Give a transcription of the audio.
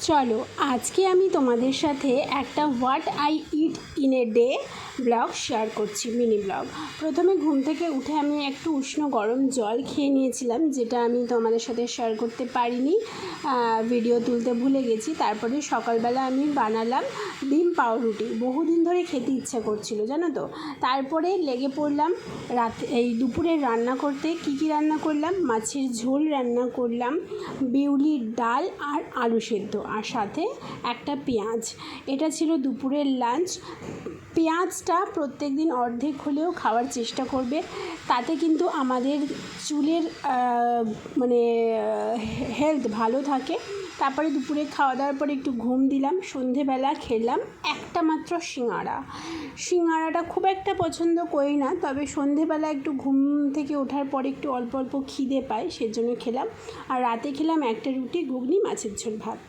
চলো আজকে আমি তোমাদের সাথে একটা what I it in a day blog share করছি, মিনি ব্লগ। প্রথমে ঘুম থেকে উঠে আমি একটু উষ্ণ গরম জল খেয়ে নিয়েছিলাম, যেটা আমি তোমাদের সাথে শেয়ার করতে পারিনি, ভিডিও তুলতে ভুলে গেছি। তারপরে সকালবেলা আমি বানালাম ডিম পাউরুটি, বহুদিন ধরে খেতে ইচ্ছা করছিল জানো তো। তারপরে লেগে পড়লাম দুপুরে রান্না করতে। কি রান্না করলাম? মাছের ঝোল রান্না করলাম, বিউলির ডাল আর আলু সেদ্ধ, আর সাথে একটা পেঁয়াজ। এটা ছিল দুপুরের লাঞ্চ। পেঁয়াজটা প্রত্যেক দিন অর্ধেক হলেও খাওয়ার চেষ্টা করবে, তাতে কিন্তু আমাদের চুলের হেলথ ভালো থাকে। তারপরে দুপুরে খাওয়া দাওয়ার পরে একটু ঘুম দিলাম। সন্ধেবেলা খেলাম একটা মাত্র সিঙ্গাড়াটা খুব একটা পছন্দ করি না, তবে সন্ধেবেলা একটু ঘুম থেকে ওঠার পরে একটু অল্প অল্প খিদে পায়, সেজন্য খেলাম। আর রাতে খেলাম একটা রুটি, ঘুগনি, মাছের ঝোল, ভাত।